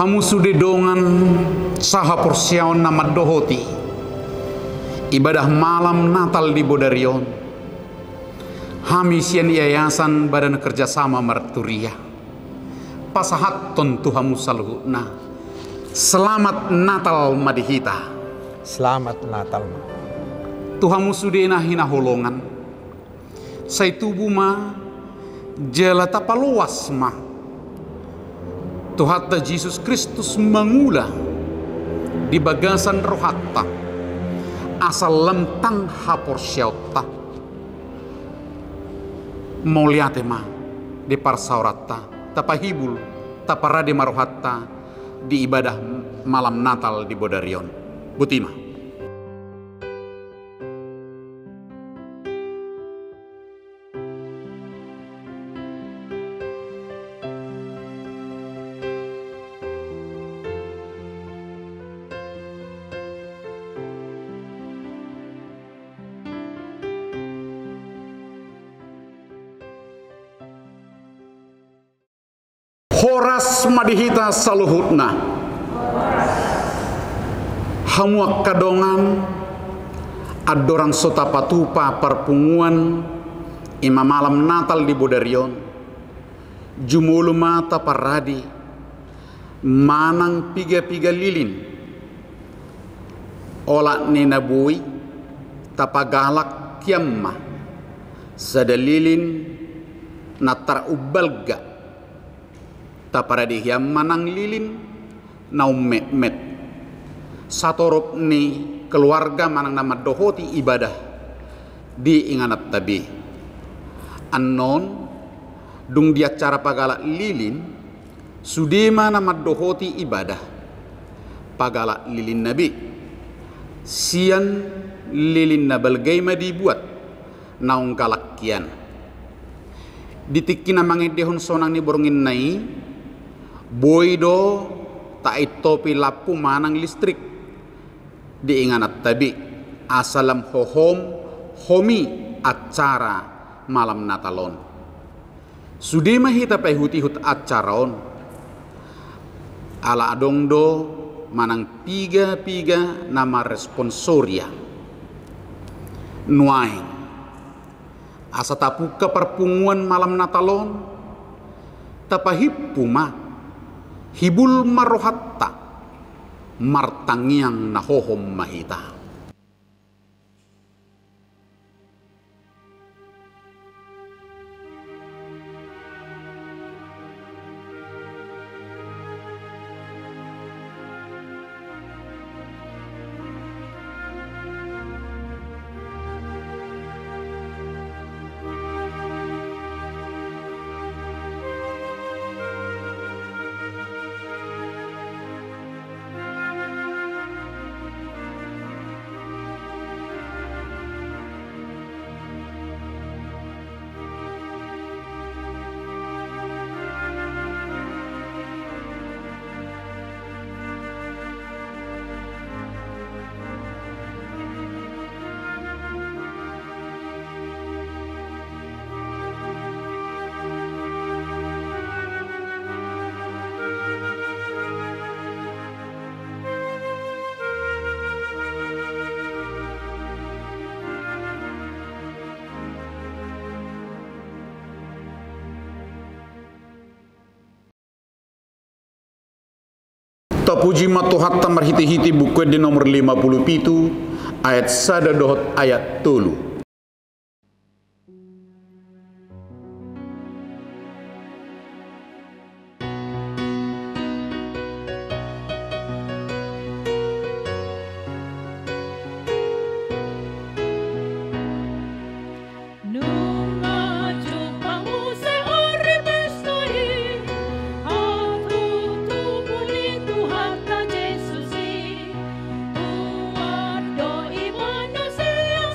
Hamu sudah dongan saha porsiaon nama dohoti ibadah malam Natal di Bodarion. Hamisian yayasan badan kerjasama Marturia pasahat tontu hamu saluhna. Selamat Natal madihita. Selamat Natal. Tuhamu sudena hina holongan. Sai tubuh ma jela tapaluas ma. Tuhatta Yesus Kristus mengula di bagasan rohatta asal lentang hapor syauta mauliate ma di parsaurata tapahibul taparade marohatta di ibadah malam Natal di Bodarion. Butima. Horas madihita saluhutna. Hamuak kadongan adorang sota patupa perpunguan ima malam Natal di Bodarion. Jumulu mata paradi manang piga-piga lilin. Olak nina bui tapagalak kiamma sada lilin natar ubalga taparadi yang manang lilin naum met satorop ni keluarga manang nama dohoti ibadah di inganat tabi anon dung dia cara pagala lilin sudema nama dohoti ibadah pagala lilin nabi sian lilin nabalgaima dibuat naung kalakian ditikina mangedehon sonang ni borongin nai boido tak topi lapu manang listrik di inganat tabi asalam hohom homi acara malam Natalon sudema hita pehutihut acaraon ala adongdo manang piga nama responsoria nuaing asa tapuka perpunguan malam Natalon tapahippu ma hibul marohatta martangiang nahohom mahita. Tapuji matuhatta marhiti-hiti buku di nomor 57 ayat sada dohot ayat tulu.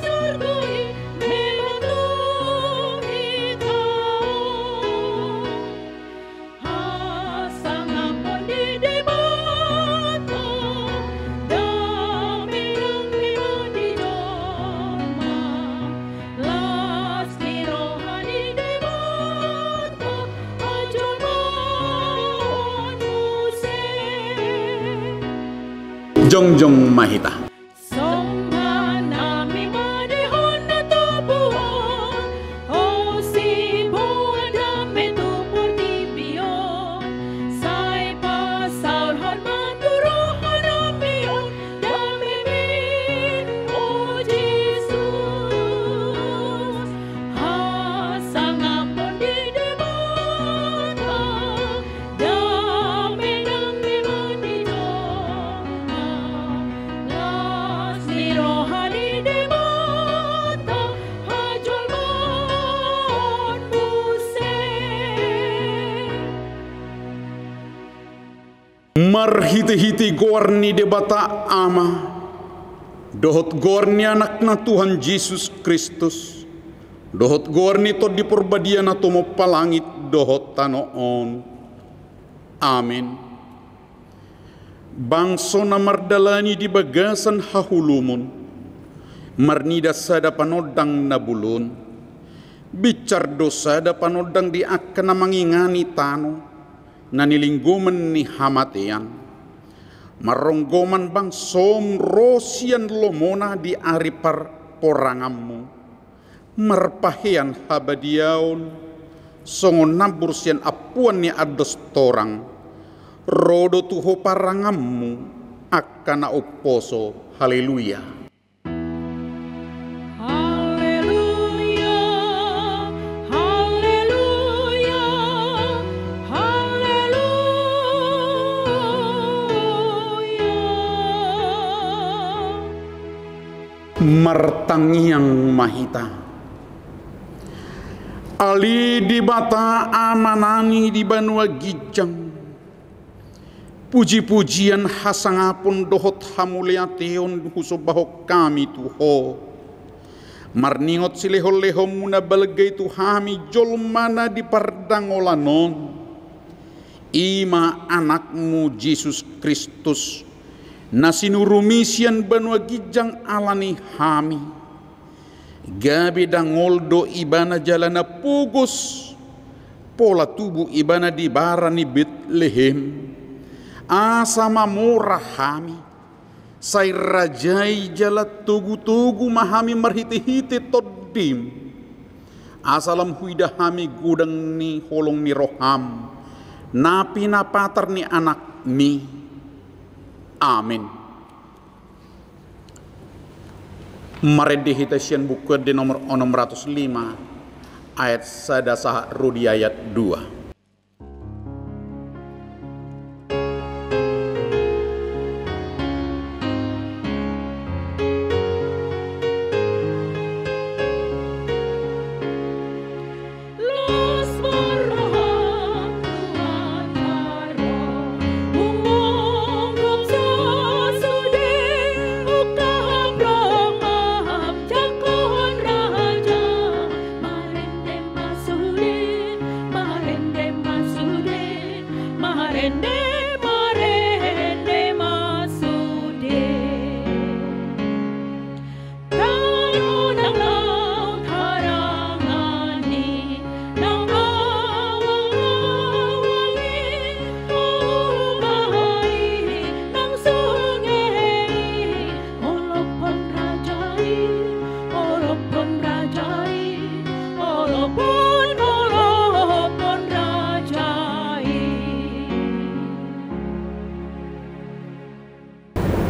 Surga Jongjong Mahita. Marhiti-hiti gorni debata ama dohot gorni anak na Tuhan Yesus Kristus dohot gorni to di perbadian na tomo palangit dohot tanoon. Amin. Bangso na mardalani di bagasan hahulumon marnida sada panodang nabulon bicar dosa da panodang di akan na mangingani tano nanilingguman ni hamatian maronggoman bang som rosian lomona di aripar porangammu marpahian habadiaon songon nabursian apuan ni ados torang rodo tuho parangammu akana oposo. Haleluya. Martangiang Mahita ali di bata amanani di Banua Gijang puji-pujian hasangapun dohot hamuliateon husubahok kami tuho marningot sileho-leho muna balagay tuhami jolmana di pardangolanon ima anakmu Yesus Kristus na sinurumisian Banua Gijang alani hami gabi dangoldo ibana jalana pugos pola tubuh ibana di barani Betlehem asa mamora hami say rajai jala tugu-tugu mahami marhiti-hiti toddim asalam huida hami gudang ni holong ni roham napi napatar ni anak mi. Amin. Marede hitasian buku di nomor 605 ayat sada saha rudi ayat 2.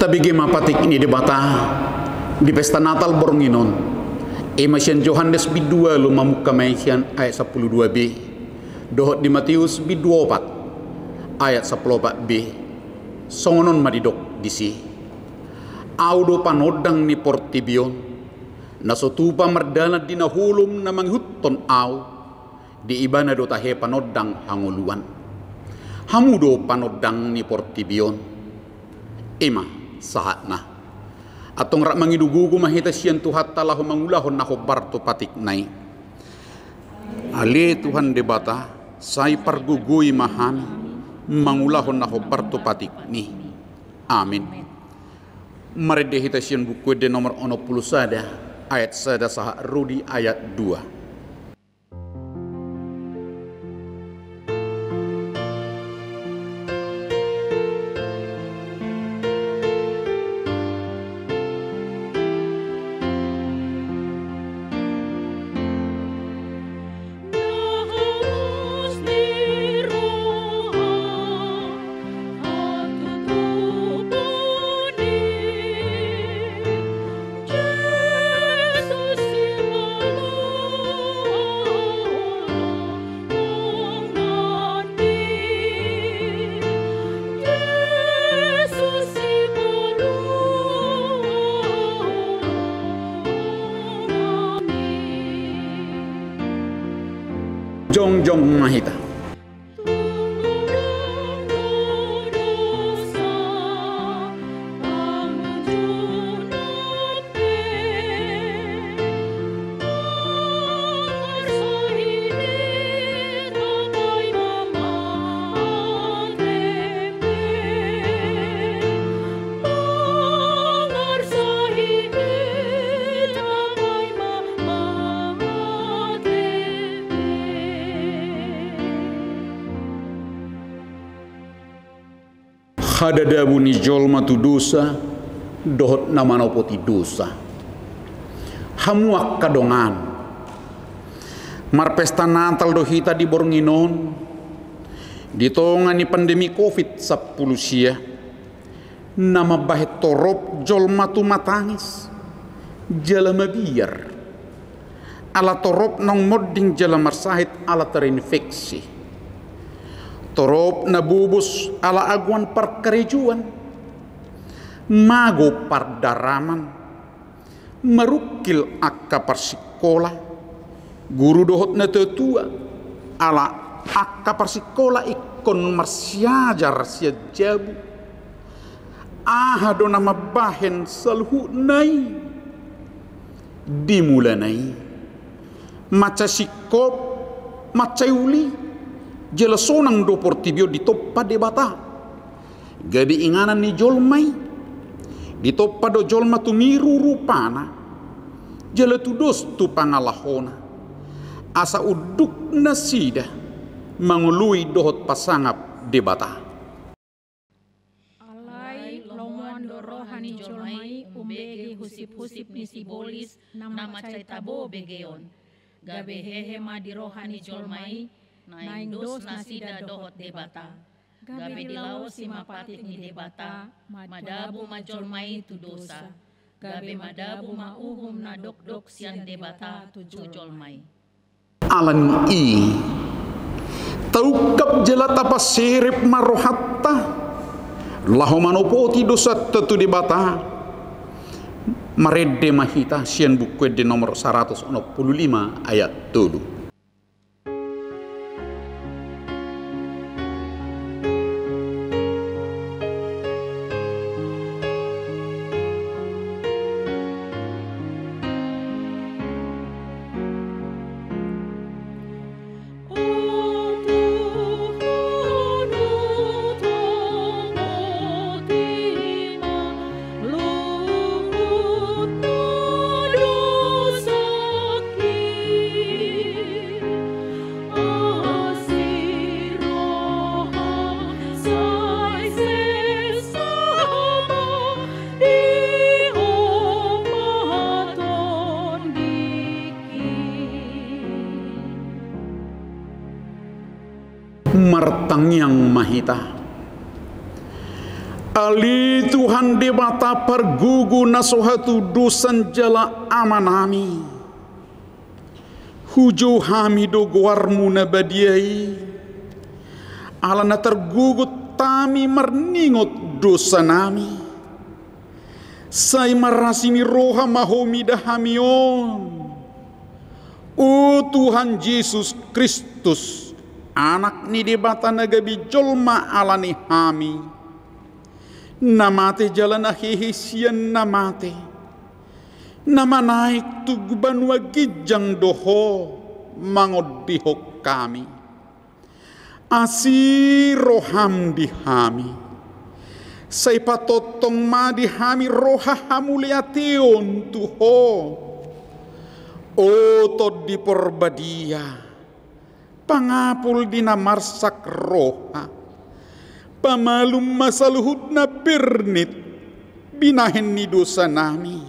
Tabigi mapatik ini debata di pesta Natal Boronginon Emasian Johannes bidua lumamuk kamaisian ayat 12b dohot di Matius bidua 4 ayat 14b songonon madidok disi audo panodang ni portibion nasotupa merdana di nahulum na manghutton au di ibana do tahe panodang hanguluan hamudo panodang ni portibion ema sahat na atong rak mangidugugu mahita siyan tuhat talahu mangulahon na barto patik nai ali Tuhan debata say parguguy mahami mangulahon na barto patik ni. Amin. Marede hita siyan buku de nomor 10 sada ayat sada saha rudi ayat 2. Jong mahita. Hadadabu ni jolma tu dosa, dohot nama poti dosa. Hamuak kadongan. Mar pesta Natal dohita di Boronginon, di tongani pandemi COVID-10 sia, nama bahet torop jolma tu matangis, jalama biar. Ala torop nong modding jalamar sahit ala terinfeksi. Torop na bubus ala aguan perkerejuan, mago pardaraman, marukil akka persikola, guru dohot na tetua ala akka persikola ikon marsiajar sia jabu, ahado nama bahen salhu nai, dimulanai, maca sikop, maca uli, jelasonang do portibio di toppa de bata gadi inganan ni jolmai di toppa do jolma tu miru rupana jela tu dos tu pangalahona asa uduk nasida mangului dohot pasangap de bata alai lomuan do rohani jolmai umbegi husip-husip ni sibolis nama caitabo begeon gabe hehema di rohani jolmai naing dos nasida dohot debata gabe dilawo si mapatik ni debata madabu majolmai tu dosa gabe madabu mauhum na dok sian debata tu jolmai alan i taukap jelata pasirip marohatta lahomanopoti dosa tu debata marede mahita sian buku di nomor 165 ayat 7. Martang yang mahita ali Tuhan debata pergugu nasohatu dosan jala amanami hujo hamido guarmu nabadiai alana tergugut tami marningot dosa nami say marasimi roha mahomi dahamion o Tuhan Yesus Kristus anak ni debata nagabi jolma alani hami namate jalan ahihisian namate nama naik tugban wagijang doho mangodihok kami asiroham dihami say patotong ma dihami roha hamuliation tuho o tod di porbadia pangapul di namarsak roha pamalum masaluhud na birnit binahin ni dosa nami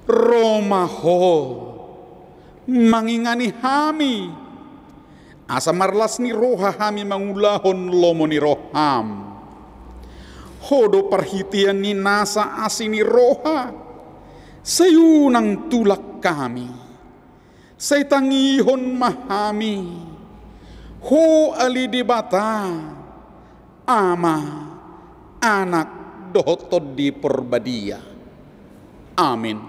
romaho mangingani hami asa marlas ni roha hami mangulahon lomo ni roham hodo perhitian ni nasa asini roha sayunang tulak kami say tangihon mahami ho ali debata ama anak dohotod di porbadia amin.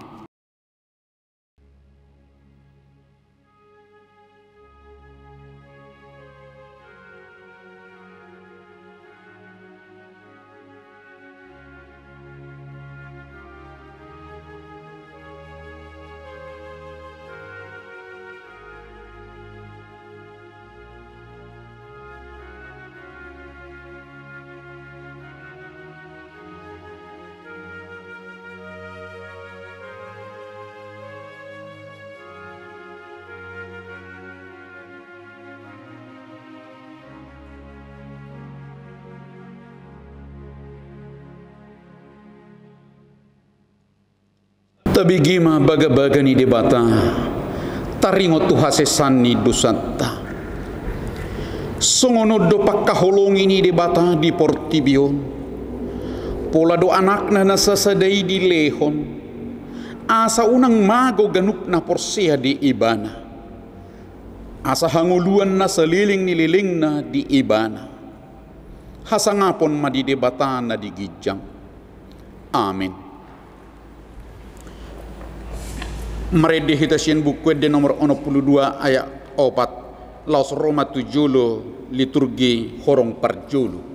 Tabigima baga-baga ni debata taringo tu hasesan ni dusata songono do pakkaholongi ni debata di Portibion pola do anak na nasasadai di lehon asa unang mago ganup na porsea di ibana asa hanguluan na saliling nililing na di ibana hasangapon madidebata na di gijang. Amin. Meredi hitasien buku de nomor 62 ayat 4 Laos Roma 7 liturgi horong parjulu.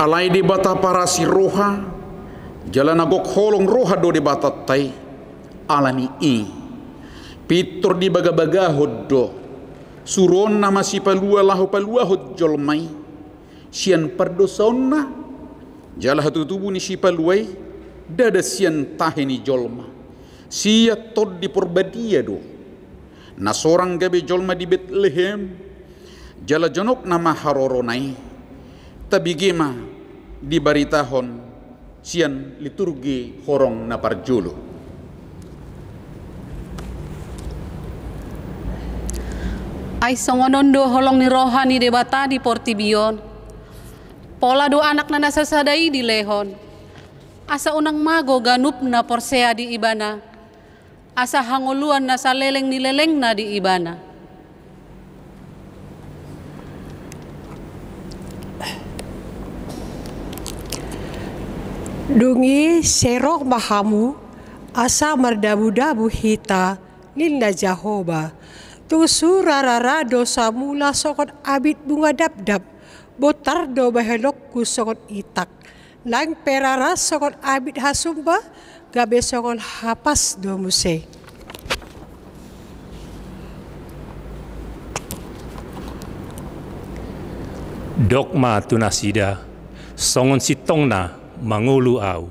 Alai di bata para si roha jalan agok holong roha do di bata tai alani i pitur di baga-baga hoddo suron nama si palua lahu palua hod jolmai sian perdosonna jala hatu tubuh ni si paluai dada sian taheni jolma sia tod di porbadia do na sorang gabe jolma di Bethlehem jala jonok nama haroronai tabigima di baritahon sian liturgi horong na parjulu. Ay songonondo holong ni rohani debata di Portibion pola do anak na nasasadai di lehon asa unang mago ganup na porsea di ibana asa hanguluan na saleleng ni leleng na di ibana. Dungi serok mahamu asa mardabu-dabu hita lilla Jahoba tu surarara dosa mula sokot abit bunga dab-dab botar do bahelok ku sokot itak lang perara sokot abit hasumba gabe sokot hapas do muse. Dogma tunasida songon sitongna mangulu au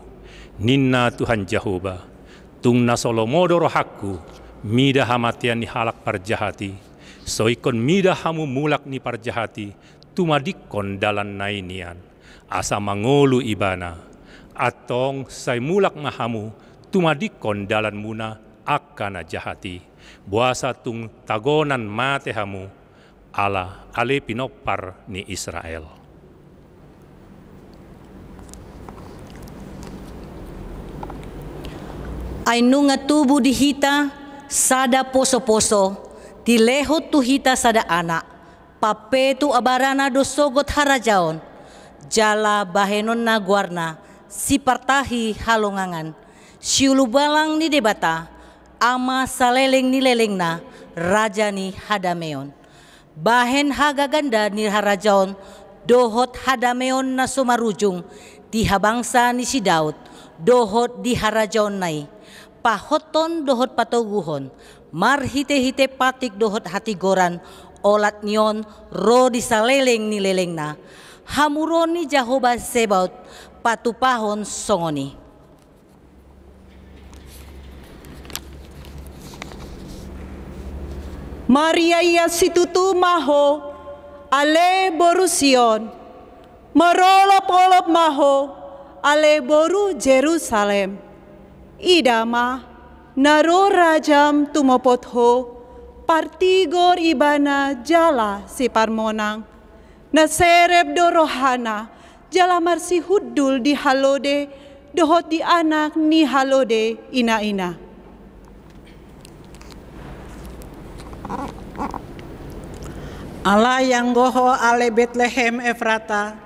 ninna Tuhan Jahoba tung na solomodo rohaku mida hamatian ni halak parjahati soikon mida hamu mulak ni parjahati tumadikon dalan nainian asa mangulu ibana atong say mulak mahamu tumadikon dalan muna akana jahati buasa tung tagonan mate hamu ala ale pinopar ni Israel. Ay nunga tubu di hita sada poso-poso ti lehot tu hita sada anak papetu abarana do sogot harajaon jala bahenon na guarna si partahi halongangan siulu balang ni debata ama saleleng ni leleng na raja ni Hadameon bahen hagaganda ni harajaon dohot Hadameon na sumarujung ti habangsa ni si Daud dohot di harajaon nai pahoton dohot patoguhon marhite-hite patik dohot hatigoran olat nion ro di saleleng ni leleng na hamuron ni Jahoba Sebaot patupahon songoni. Maria iya situtu maho ale boru Sion marolop-olop maho ale boru Jerusalem idama naro rajam tumopotho partigor ibana jala si parmonang na sereb do rohana jala marsi hudul di halode dohot di anak ni halode ina-ina. Allah yang goho ale Bethlehem Efrata,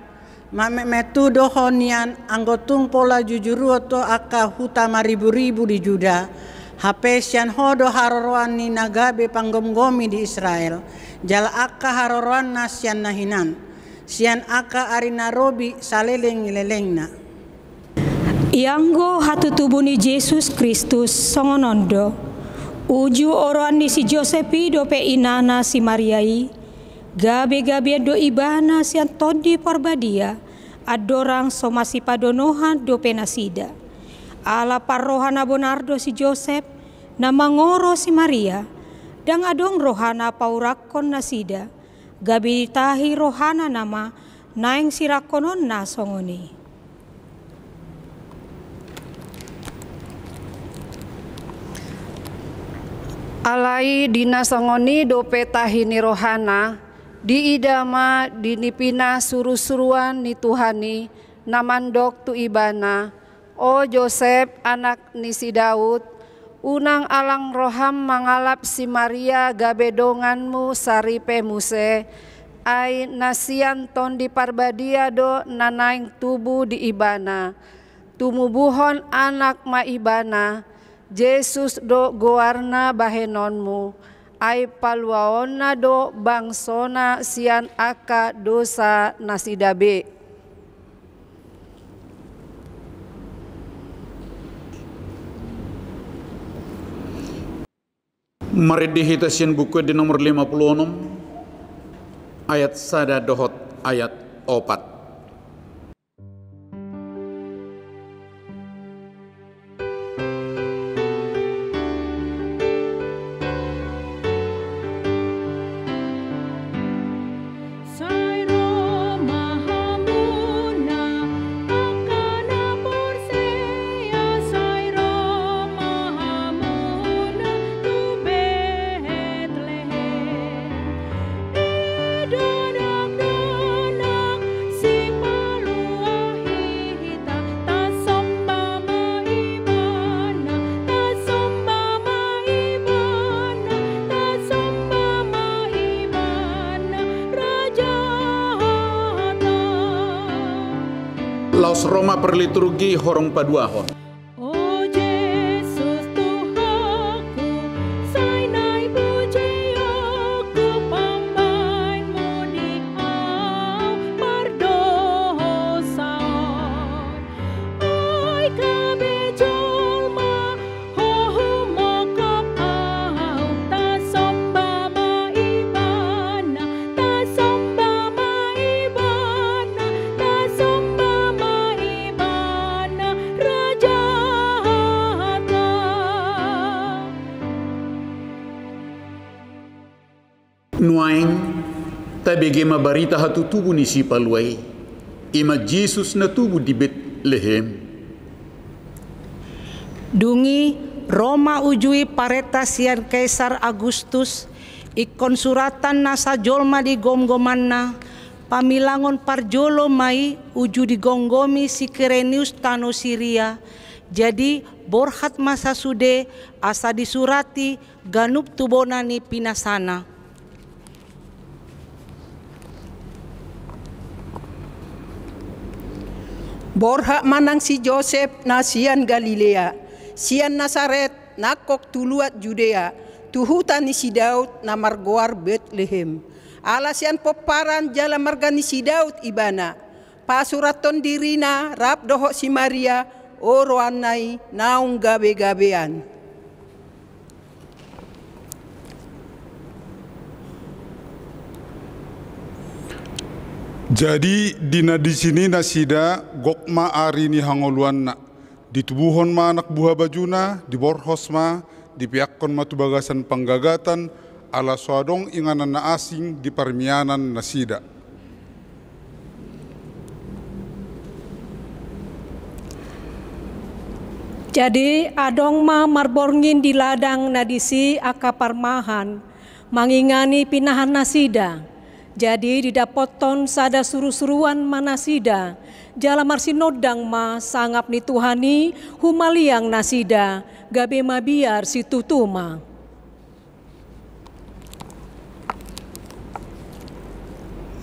mame metu doho nian anggotung pola jujuru to aka huta maribu-ribu di Juda, hapesian hodo haroroan ni nagabe panggom-gomi di Israel, jala aka haroroan na sian nahinan, sian aka arina robi saleleng-lelengna. Ianggo hatutubuni Yesus Kristus songonondo, uju oroan ni si Josepi dope inana si Mariai, gabe-gabe do ibana sian todi parbadia, adorang somasi padonohan dope nasida. Ala parrohana bonardo si Josep, nama ngoro si Maria, dang adong rohana paurakon nasida, gabe ditahi rohana nama, naeng sirakonon na songoni. Alai dina songoni dope tahini rohana, di idama dinipina suru-suruan ni Tuhani namandok tu ibana, o Josep anak ni si Daud, unang alang roham mangalap si Maria gabedonganmu saripe muse, ai nasian ton di parbadia do nanaing tubuh di ibana, tumubuhon anak ma ibana, Yesus do goarna bahenonmu, ai paluaonna do bangsona sian aka dosa nasidabe. Mari dihita sian buku di nomor 56 ayat sada dohot ayat 4. Laos Roma perliturgi horong paduahon. O Yesus Tuhanku, sainai puji aku pambainmu di au pardosaon. Ai kabejolma hohu mokop au ta somba ma ibana, ta somba ma ibana, ta somba Nuaing tabege mabarita hatu tubuh ni si paluai, ima Jesus na tubuh di Bethlehem. Dungi Roma ujui pareta sian Kaisar Agustus, ikon suratan nasa jolma di gomgomanna, pamilangon parjolo mai uju di gonggomi si Kirenius tano Siria, jadi borhat masa sude asa disurati ganup tubonani pinasana. Borha manang si Joseph na sian Galilea, sian Nasaret nakok tuluat Judea, tuhutan ni si Daud na margoar Bethlehem. Ala sian poparan jala marga ni si Daud ibana, pasuraton dirina rap doho si Maria, oroanai naung gabe-gabean. Jadi dina di sini nasida gokma ari ni hangoluan na ditubuhon ma anak buah bajuna di borhos ma dipiakkon ma tu bagasan panggagatan ala soadong inganan na asing di parmianan nasida. Jadi adong ma marborngin di ladang nadisi aka parmahan mangingani pinahan nasida. Jadi didapoton sada suru-suruan manasida, jala marsinodang ma sangap ni Tuhani humaliang nasida, gabe mabiar si tutuma.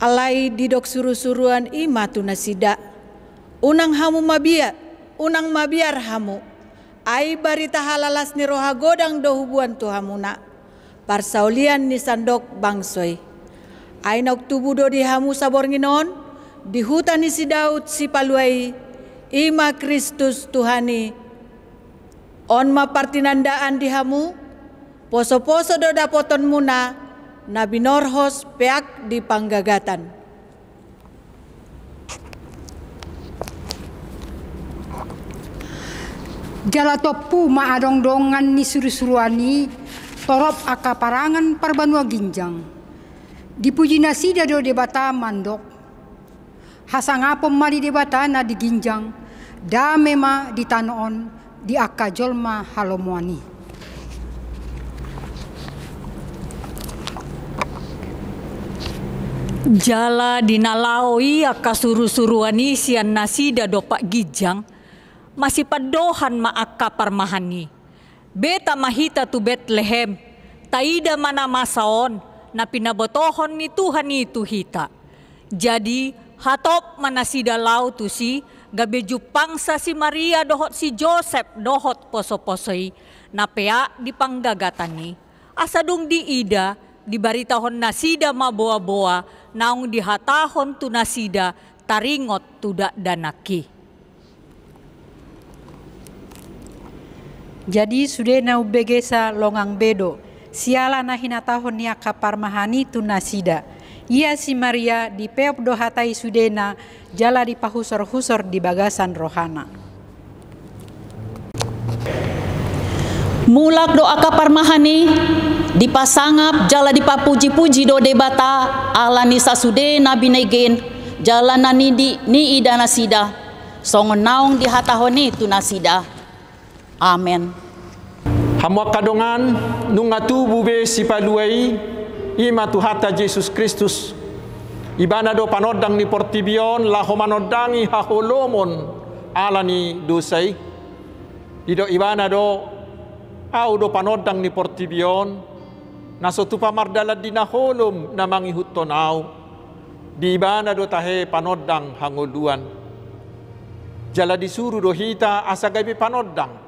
alai didok suru-suruan ima tunasida. Unang mabiar hamu. Ai barita halalas ni roha godang do hubuan tu hamuna. Parsaulian ni sandok bangsoy. Ai nok tubuh do di hamu sabor nginon. Di hutan ni si Daud si paluai. Ima Kristus Tuhani. On ma partinandaan di hamu. Poso-poso do dapoton muna. Nabi Norhos peak di panggagatan. Jala topu maadong-dongan ni suru-suruani torop akaparangan parbanua ginjang. Dipuji nasida do debata mandok. Hasangapom ma di debata na di ginjang. Dame ma di tanoon di akajolma halomuani. Jala dinalaoi akasuru-suruani sian nasida dopak gijang masih padohan maaka parmahani. Beta mahita tu Bethlehem taida mana masaon na pinabotohon ni Tuhan itu hita. Jadi hatop manasida lau tu si gabeju pangsa si Maria dohot si Joseph dohot poso-posoi na pea di panggagatani. Asadung di ida dibaritahon nasida maboa-boa naung dihatahon tu nasida taringot tudak danaki. Jadi sudah nau begesa longang bedo. Siala na hinatahon niya kaparmahani tu nasida. Ia si Maria di peop do hatai sudena jala di pahusor-husor di bagasan rohana. Mulak do akaparmahani dipasangap jala dipapuji-puji do debata ala ni sasudena binegen jala nani ni ida nasida songon naung dihatahoni tu nasida. Amen. Hamwa kadongan nunga tubu be si paluai ima tu hata Yesus Kristus ibana do panodang ni portibion laho manodangi haholomon ala ni dosai ido ibana do au do panodang ni portibion naso tu pamardala dinaholom na mangihuton au di ibana do tahe panodang hangoluan jala disuruh do hita asa gabi panodang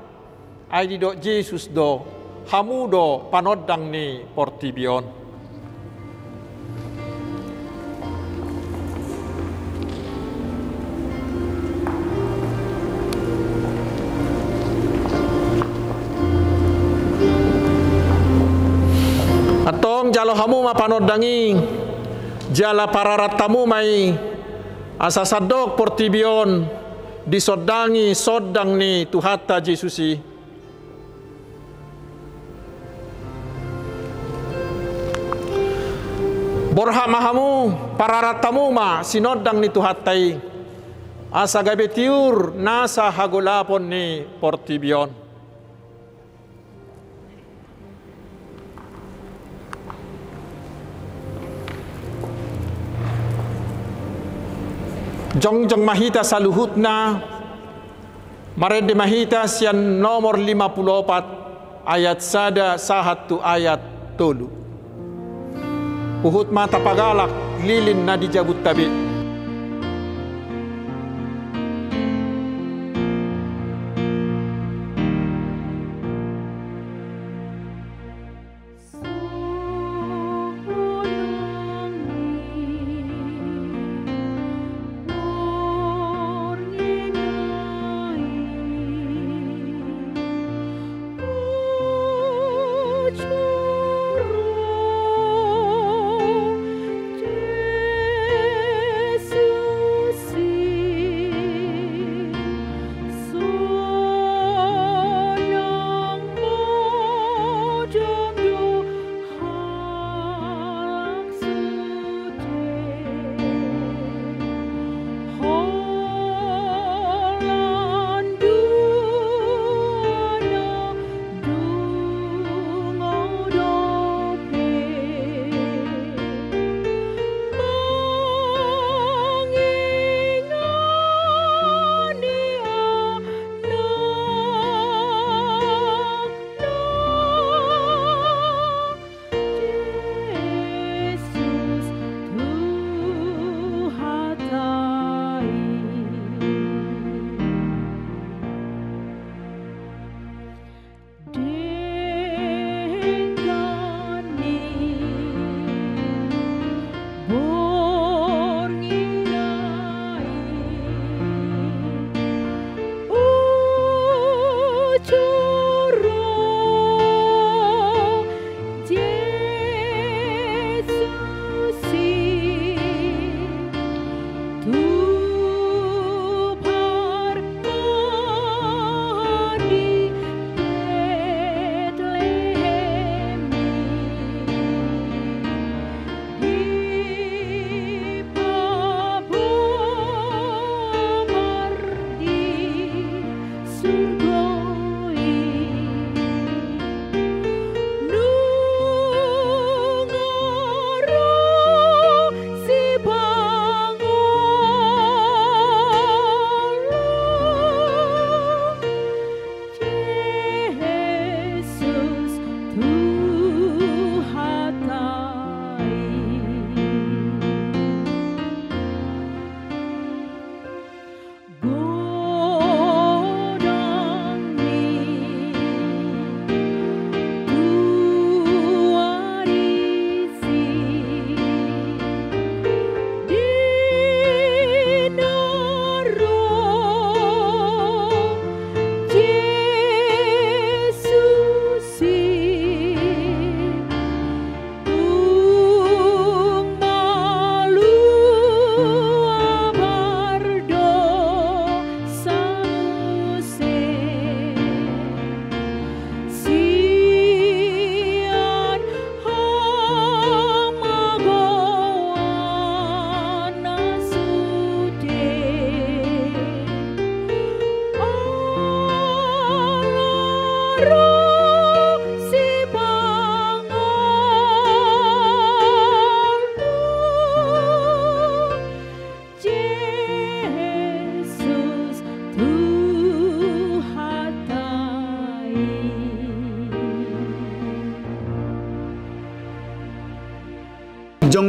ai di do Yesus do hamu do panodang ni portibion. Atong jalo hamu mapanodangi jala pararatamu mai asa sadok portibion disodangi sodang ni tuhata Jesusi. Borha mahamu pararatamu ma sinodang ni tuhatai asa gabe tiur nasa hagolapon ni portibion. Jongjong mahita saluhut na marede mahita sian nomor 54 ayat sada sahat tu ayat tolu. Uhut mata pagalak lilin na dijabut tabi.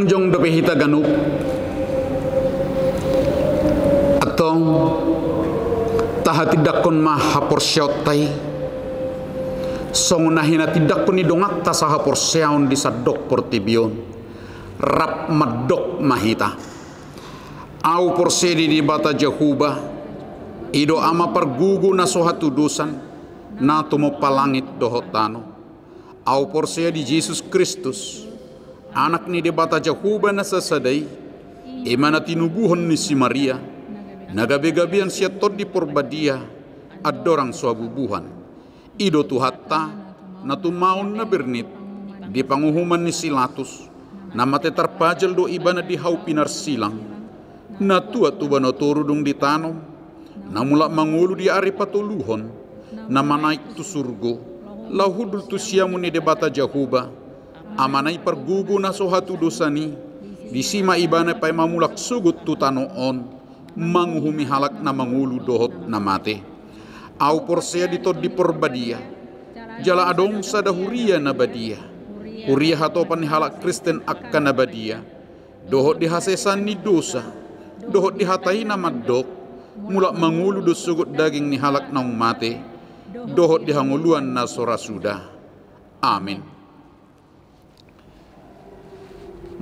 jongjong dope hita ganup atau tahati dakon mah hapor syautai songuna hina tidak pun idongak ta sahapor syaun di sadok portibion rap madok mahita au porsedi di bata Jehuba ido ama pergugu na sohatu dosan na tumo palangit dohotano au porsea di Yesus Kristus anak ni di bata Jehuba na sasadai imana tinubuhon ni si Maria nagabe-gabian siya tod di porbadia adorang suabubuhan ido tuhatta na tumaon na bernit di panguhuman ni Silatus na mate tarpajal do ibana di hau pinar silang na tua tuba no turudung di tanom na mula mangulu di ari patuluhon na manaik tu surgo lahudul tu siamu ni debata Jehuba amanai pergugu na sohatu dosani di sima ibana pay mamulak sugut tu tanoon manguhumi halak na mangulu dohot na mate au porsea ditod di porbadia jala adong sada huria na badia huria hatopan ni halak Kristen akka na badia dohot di hasesan ni dosa dohot di hatai na madok mulak mangulu do sugut daging ni halak naung mate dohot di hanguluan na sora sudah amin.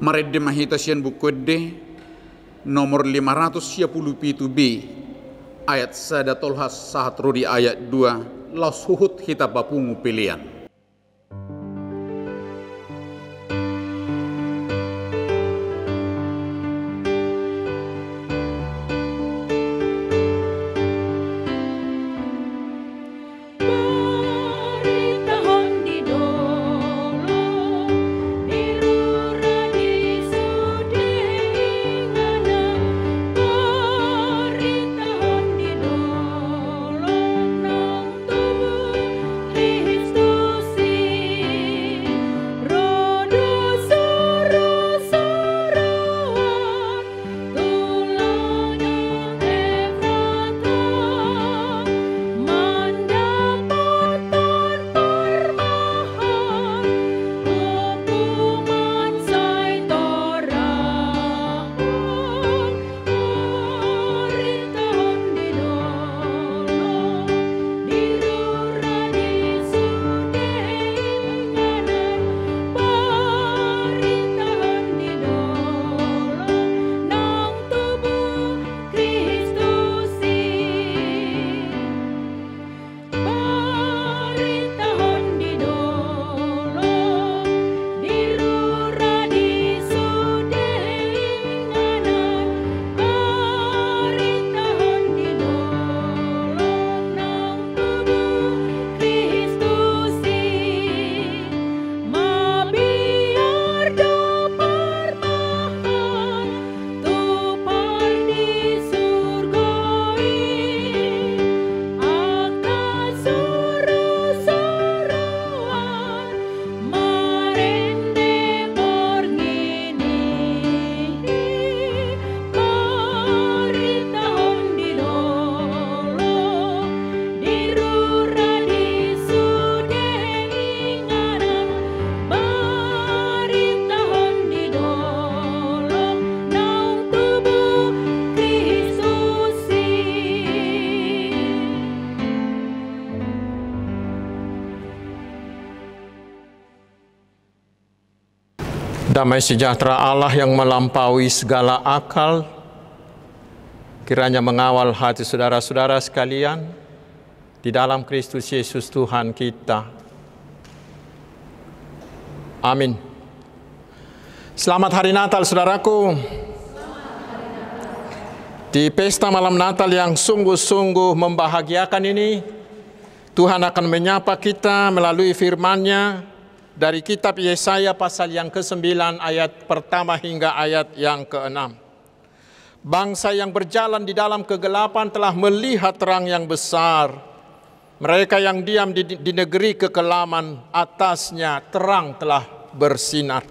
Maredde mahita sian bukwedde nomor 577b ayat sada tolhas sahat rodi ayat 2 las huhut hita bapungu pilihan. Damai sejahtera Allah yang melampaui segala akal, kiranya mengawal hati saudara-saudara sekalian di dalam Kristus Yesus Tuhan kita. Amin. Selamat Hari Natal, saudaraku. Di pesta malam Natal yang sungguh-sungguh membahagiakan ini, Tuhan akan menyapa kita melalui firman-Nya dari kitab Yesaya pasal yang ke-9 ayat pertama hingga ayat yang ke-6. Bangsa yang berjalan di dalam kegelapan telah melihat terang yang besar. Mereka yang diam di negeri kekelaman, atasnya terang telah bersinar.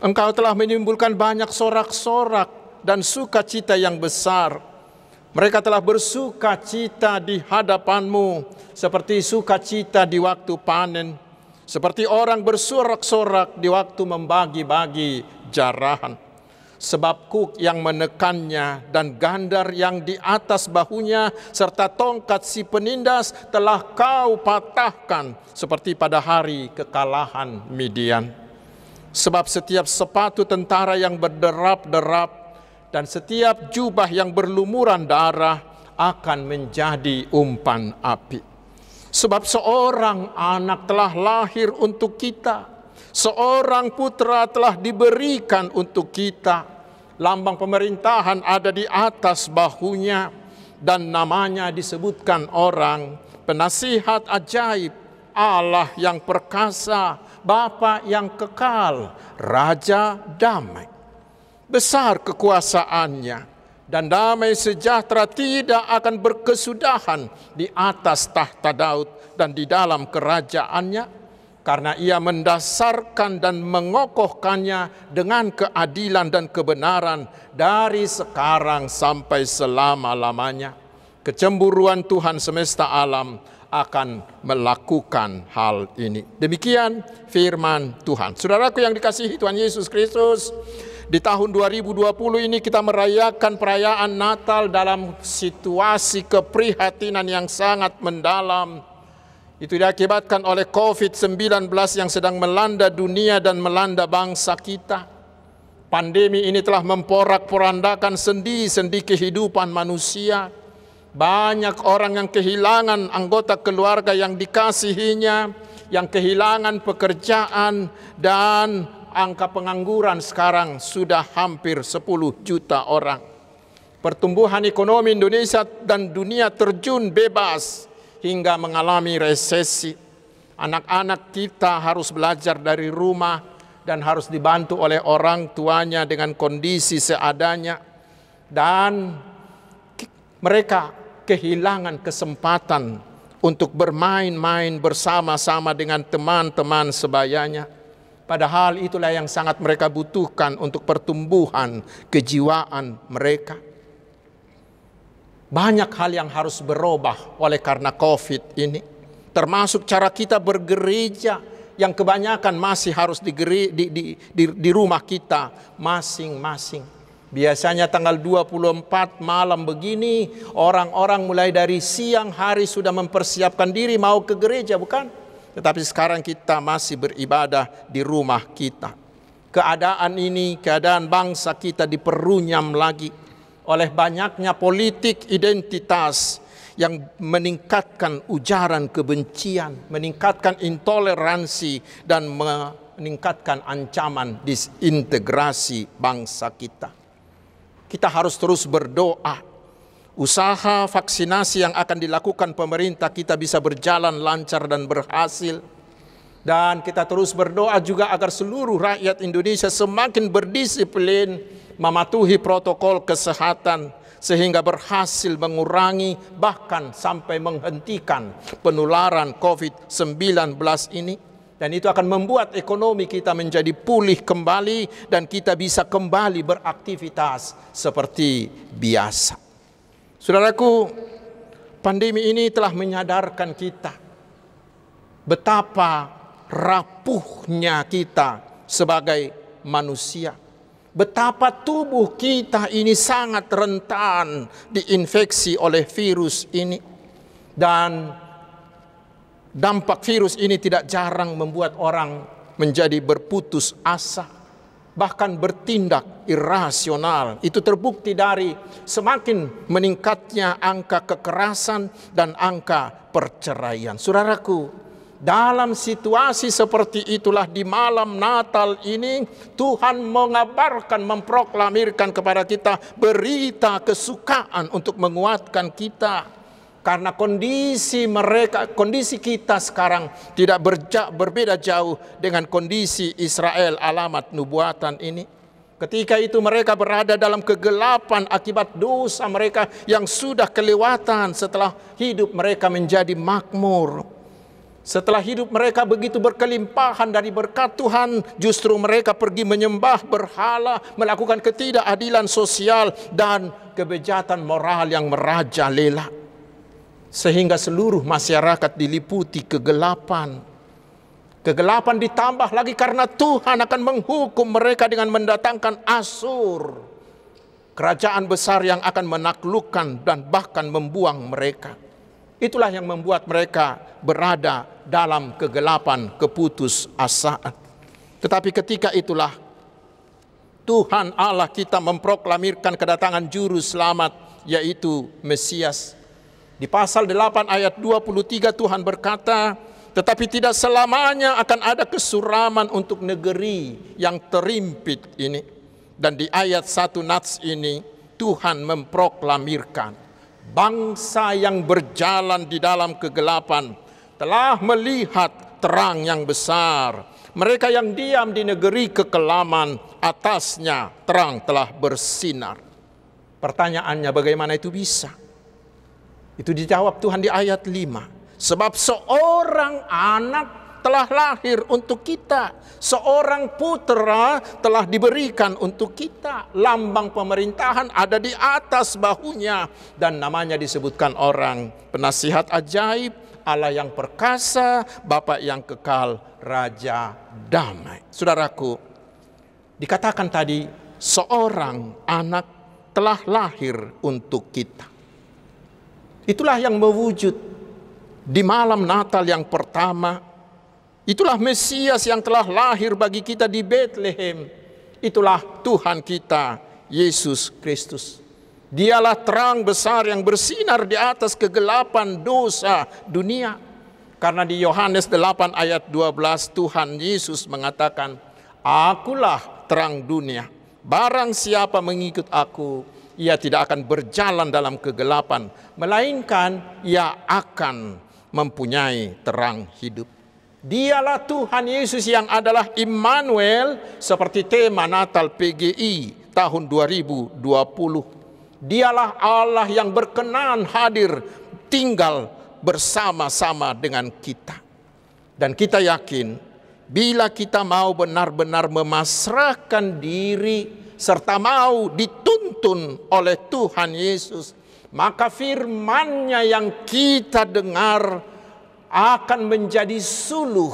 Engkau telah menimbulkan banyak sorak-sorak dan sukacita yang besar. Mereka telah bersukacita di hadapanmu seperti sukacita di waktu panen, seperti orang bersorak-sorak di waktu membagi-bagi jarahan. Sebab kuk yang menekannya dan gandar yang di atas bahunya serta tongkat si penindas telah kau patahkan seperti pada hari kekalahan Midian. Sebab setiap sepatu tentara yang berderap-derap dan setiap jubah yang berlumuran darah akan menjadi umpan api. Sebab seorang anak telah lahir untuk kita, seorang putra telah diberikan untuk kita. Lambang pemerintahan ada di atas bahunya, dan namanya disebutkan orang Penasihat Ajaib, Allah yang perkasa, Bapa yang kekal, Raja damai. Besar kekuasaannya, dan damai sejahtera tidak akan berkesudahan di atas tahta Daud dan di dalam kerajaannya, karena ia mendasarkan dan mengokohkannya dengan keadilan dan kebenaran dari sekarang sampai selama-lamanya. Kecemburuan Tuhan semesta alam akan melakukan hal ini. Demikian firman Tuhan. Saudaraku yang dikasihi Tuhan Yesus Kristus, di tahun 2020 ini kita merayakan perayaan Natal dalam situasi keprihatinan yang sangat mendalam. Itu diakibatkan oleh COVID-19 yang sedang melanda dunia dan melanda bangsa kita. Pandemi ini telah memporak-porandakan sendi-sendi kehidupan manusia. Banyak orang yang kehilangan anggota keluarga yang dikasihinya, yang kehilangan pekerjaan, dan angka pengangguran sekarang sudah hampir 10 juta orang. Pertumbuhan ekonomi Indonesia dan dunia terjun bebas hingga mengalami resesi. Anak-anak kita harus belajar dari rumah dan harus dibantu oleh orang tuanya dengan kondisi seadanya. Dan mereka kehilangan kesempatan untuk bermain-main bersama-sama dengan teman-teman sebayanya. Padahal itulah yang sangat mereka butuhkan untuk pertumbuhan kejiwaan mereka. Banyak hal yang harus berubah oleh karena COVID ini. Termasuk cara kita bergereja yang kebanyakan masih harus di rumah kita masing-masing. Biasanya tanggal 24 malam begini, orang-orang mulai dari siang hari sudah mempersiapkan diri mau ke gereja, bukan? Tetapi sekarang kita masih beribadah di rumah kita. Keadaan ini, keadaan bangsa kita diperunyam lagi oleh banyaknya politik identitas yang meningkatkan ujaran kebencian, meningkatkan intoleransi, dan meningkatkan ancaman disintegrasi bangsa kita. Kita harus terus berdoa. Usaha vaksinasi yang akan dilakukan pemerintah kita bisa berjalan lancar dan berhasil. Dan kita terus berdoa juga agar seluruh rakyat Indonesia semakin berdisiplin mematuhi protokol kesehatan sehingga berhasil mengurangi bahkan sampai menghentikan penularan COVID-19 ini. Dan itu akan membuat ekonomi kita menjadi pulih kembali dan kita bisa kembali beraktivitas seperti biasa. Saudaraku, pandemi ini telah menyadarkan kita betapa rapuhnya kita sebagai manusia. Betapa tubuh kita ini sangat rentan diinfeksi oleh virus ini. Dan dampak virus ini tidak jarang membuat orang menjadi berputus asa, bahkan bertindak irasional. Itu terbukti dari semakin meningkatnya angka kekerasan dan angka perceraian. Saudaraku, dalam situasi seperti itulah di malam Natal ini Tuhan mengabarkan, memproklamirkan kepada kita berita kesukaan untuk menguatkan kita. Karena kondisi mereka, kondisi kita sekarang tidak berbeda jauh dengan kondisi Israel alamat nubuatan ini. Ketika itu mereka berada dalam kegelapan akibat dosa mereka yang sudah kelewatan setelah hidup mereka menjadi makmur. Setelah hidup mereka begitu berkelimpahan dari berkat Tuhan, justru mereka pergi menyembah berhala, melakukan ketidakadilan sosial dan kebejatan moral yang merajalela. Sehingga seluruh masyarakat diliputi kegelapan. Kegelapan ditambah lagi karena Tuhan akan menghukum mereka dengan mendatangkan Asur, kerajaan besar yang akan menaklukkan dan bahkan membuang mereka. Itulah yang membuat mereka berada dalam kegelapan keputusasaan. Tetapi ketika itulah Tuhan Allah kita memproklamirkan kedatangan juru selamat, yaitu Mesias. Di pasal 8 ayat 23 Tuhan berkata, tetapi tidak selamanya akan ada kesuraman untuk negeri yang terimpit ini. Dan di ayat 1 Nats ini Tuhan memproklamirkan, bangsa yang berjalan di dalam kegelapan telah melihat terang yang besar. Mereka yang diam di negeri kekelaman, atasnya terang telah bersinar. Pertanyaannya, bagaimana itu bisa? Itu dijawab Tuhan di ayat 5. Sebab seorang anak telah lahir untuk kita, seorang putra telah diberikan untuk kita. Lambang pemerintahan ada di atas bahunya, dan namanya disebutkan orang penasihat ajaib, Allah yang perkasa, Bapa yang kekal, Raja damai. Saudaraku, dikatakan tadi seorang anak telah lahir untuk kita. Itulah yang mewujud di malam Natal yang pertama. Itulah Mesias yang telah lahir bagi kita di Bethlehem. Itulah Tuhan kita, Yesus Kristus. Dialah terang besar yang bersinar di atas kegelapan dosa dunia. Karena di Yohanes 8 ayat 12 Tuhan Yesus mengatakan, Akulah terang dunia. Barang siapa mengikut aku, ia tidak akan berjalan dalam kegelapan, melainkan ia akan mempunyai terang hidup. Dialah Tuhan Yesus yang adalah Immanuel, seperti tema Natal PGI tahun 2020. Dialah Allah yang berkenan hadir tinggal bersama-sama dengan kita. Dan kita yakin, bila kita mau benar-benar memasrahkan diri serta mau dituntun oleh Tuhan Yesus, maka firman-Nya yang kita dengar akan menjadi suluh,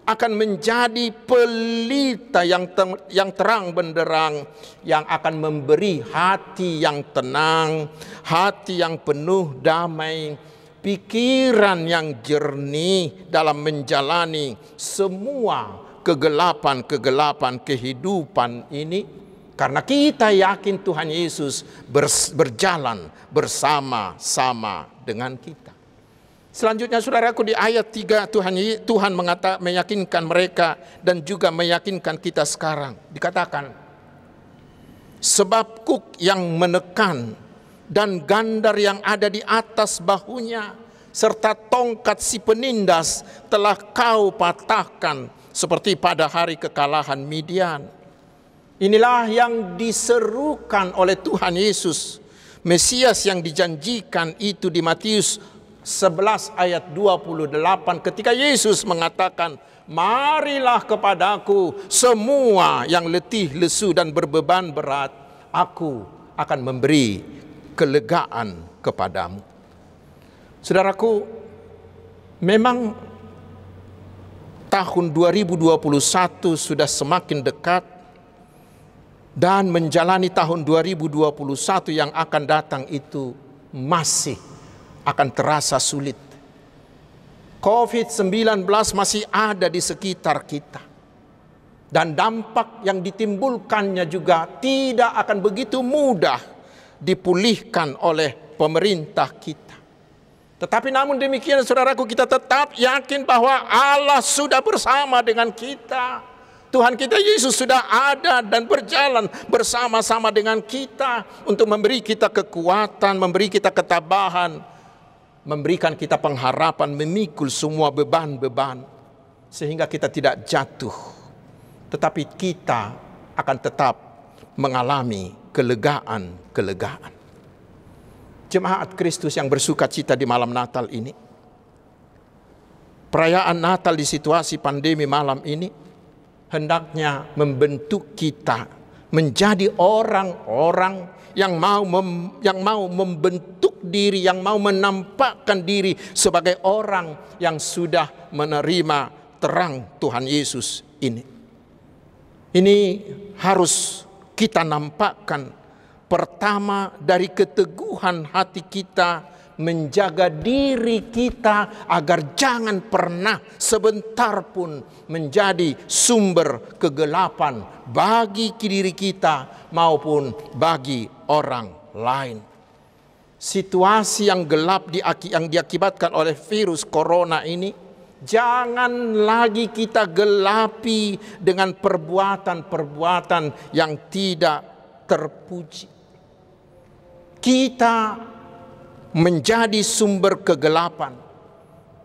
akan menjadi pelita yang terang benderang, yang akan memberi hati yang tenang, hati yang penuh damai, pikiran yang jernih dalam menjalani semua kegelapan-kegelapan kehidupan ini. Karena kita yakin Tuhan Yesus berjalan bersama-sama dengan kita. Selanjutnya saudaraku, di ayat 3 Tuhan meyakinkan mereka dan juga meyakinkan kita sekarang. Dikatakan, sebab kuk yang menekan dan gandar yang ada di atas bahunya serta tongkat si penindas telah kau patahkan seperti pada hari kekalahan Midian. Inilah yang diserukan oleh Tuhan Yesus, Mesias yang dijanjikan itu di Matius 11 ayat 28 ketika Yesus mengatakan, marilah kepadaku semua yang letih, lesu dan berbeban berat, aku akan memberi kelegaan kepadamu. Saudaraku, memang tahun 2021 sudah semakin dekat, dan menjalani tahun 2021 yang akan datang itu masih akan terasa sulit. COVID-19 masih ada di sekitar kita. Dan dampak yang ditimbulkannya juga tidak akan begitu mudah dipulihkan oleh pemerintah kita. Tetapi namun demikian saudaraku, kita tetap yakin bahwa Allah sudah bersama dengan kita. Tuhan kita Yesus sudah ada dan berjalan bersama-sama dengan kita untuk memberi kita kekuatan, memberi kita ketabahan, memberikan kita pengharapan, memikul semua beban-beban sehingga kita tidak jatuh, tetapi kita akan tetap mengalami kelegaan-kelegaan. Jemaat Kristus yang bersuka cita di malam Natal ini, perayaan Natal di situasi pandemi malam ini hendaknya membentuk kita menjadi orang-orang yang mau membentuk diri, yang mau menampakkan diri sebagai orang yang sudah menerima terang Tuhan Yesus ini. Ini harus kita nampakkan. Pertama, dari keteguhan hati kita menjaga diri kita agar jangan pernah sebentar pun menjadi sumber kegelapan bagi diri kita maupun bagi orang lain. Situasi yang gelap yang diakibatkan oleh virus corona ini, jangan lagi kita gelapi dengan perbuatan-perbuatan yang tidak terpuji. Kita menjadi sumber kegelapan.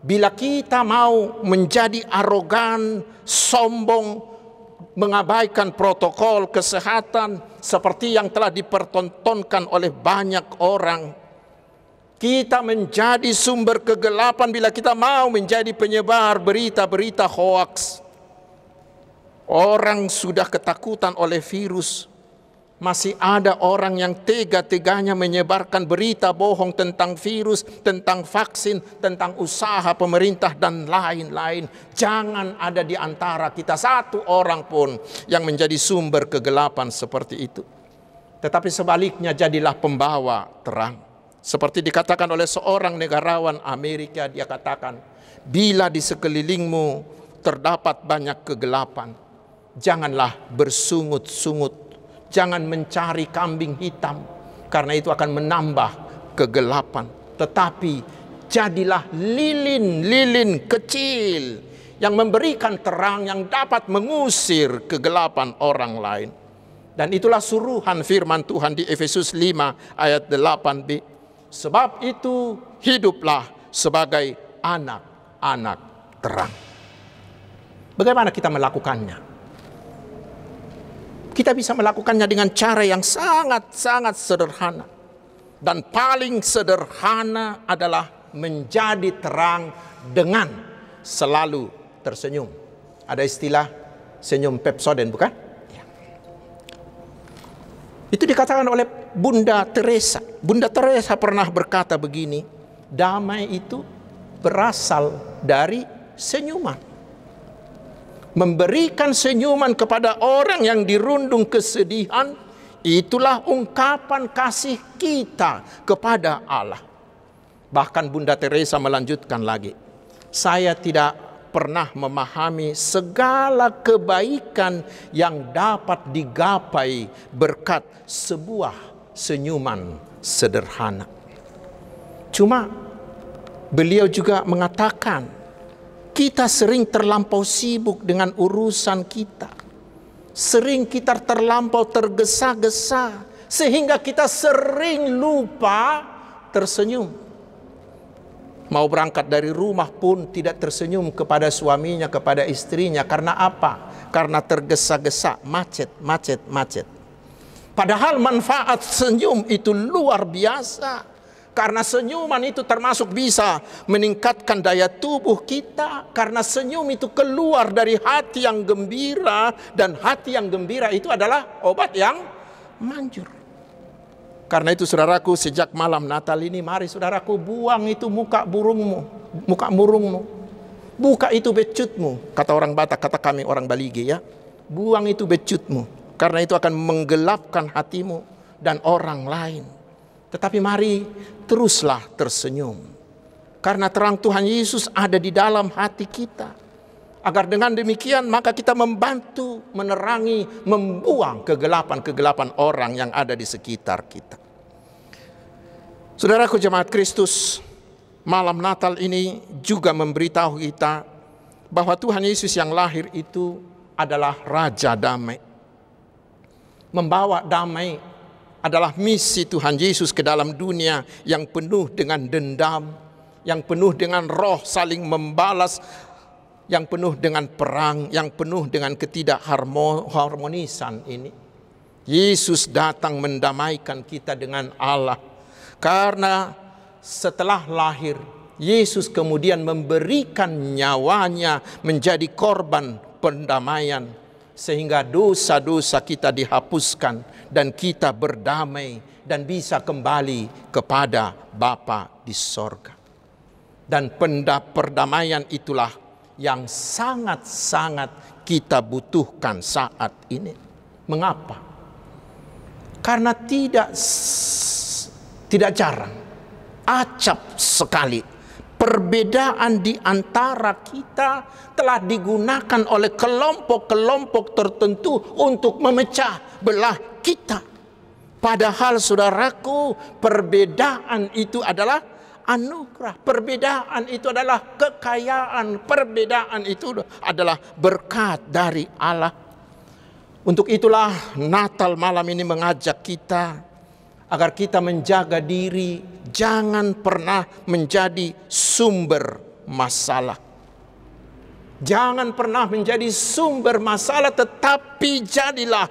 Bila kita mau menjadi arogan, sombong, mengabaikan protokol kesehatan seperti yang telah dipertontonkan oleh banyak orang, kita menjadi sumber kegelapan bila kita mau menjadi penyebar berita-berita hoaks. Orang sudah ketakutan oleh virus, masih ada orang yang tega-teganya menyebarkan berita bohong tentang virus, tentang vaksin, tentang usaha pemerintah dan lain-lain. Jangan ada di antara kita satu orang pun yang menjadi sumber kegelapan seperti itu. Tetapi sebaliknya, jadilah pembawa terang. Seperti dikatakan oleh seorang negarawan Amerika, dia katakan, bila di sekelilingmu terdapat banyak kegelapan, janganlah bersungut-sungut. Jangan mencari kambing hitam, karena itu akan menambah kegelapan. Tetapi jadilah lilin-lilin kecil yang memberikan terang, yang dapat mengusir kegelapan orang lain. Dan itulah suruhan firman Tuhan di Efesus 5 ayat 8b. Sebab itu hiduplah sebagai anak-anak terang. Bagaimana kita melakukannya? Kita bisa melakukannya dengan cara yang sangat-sangat sederhana. Dan paling sederhana adalah menjadi terang dengan selalu tersenyum. Ada istilah senyum Pepsodent, bukan? Ya. Itu dikatakan oleh Bunda Teresa. Bunda Teresa pernah berkata begini, damai itu berasal dari senyuman. Memberikan senyuman kepada orang yang dirundung kesedihan, itulah ungkapan kasih kita kepada Allah. Bahkan Bunda Teresa melanjutkan lagi, saya tidak pernah memahami segala kebaikan yang dapat digapai berkat sebuah senyuman sederhana. Cuma beliau juga mengatakan, kita sering terlampau sibuk dengan urusan kita. Sering kita terlampau tergesa-gesa, sehingga kita sering lupa tersenyum. Mau berangkat dari rumah pun tidak tersenyum kepada suaminya, kepada istrinya. Karena apa? Karena tergesa-gesa, macet. Padahal manfaat senyum itu luar biasa. Karena senyuman itu termasuk bisa meningkatkan daya tubuh kita. Karena senyum itu keluar dari hati yang gembira. Dan hati yang gembira itu adalah obat yang manjur. Karena itu saudaraku, sejak malam Natal ini, mari saudaraku buang itu muka murungmu. Buka itu becutmu. Kata orang Batak, kata kami orang Balige ya. Buang itu becutmu. Karena itu akan menggelapkan hatimu dan orang lain. Tetapi mari teruslah tersenyum. Karena terang Tuhan Yesus ada di dalam hati kita. Agar dengan demikian maka kita membantu, menerangi, membuang kegelapan-kegelapan orang yang ada di sekitar kita. Saudaraku jemaat Kristus, malam Natal ini juga memberitahu kita bahwa Tuhan Yesus yang lahir itu adalah Raja Damai. Membawa damai adalah misi Tuhan Yesus ke dalam dunia yang penuh dengan dendam, yang penuh dengan roh saling membalas, yang penuh dengan perang, yang penuh dengan ketidakharmonisan ini. Yesus datang mendamaikan kita dengan Allah. Karena setelah lahir, Yesus kemudian memberikan nyawanya menjadi korban pendamaian. Sehingga dosa-dosa kita dihapuskan dan kita berdamai dan bisa kembali kepada Bapa di sorga. Dan perdamaian itulah yang sangat-sangat kita butuhkan saat ini. Mengapa? Karena tidak jarang, acap sekali, perbedaan di antara kita telah digunakan oleh kelompok-kelompok tertentu untuk memecah belah kita. Padahal saudaraku, perbedaan itu adalah anugerah, perbedaan itu adalah kekayaan, perbedaan itu adalah berkat dari Allah. Untuk itulah Natal malam ini mengajak kita agar kita menjaga diri, jangan pernah menjadi sumber masalah. Jangan pernah menjadi sumber masalah, tetapi jadilah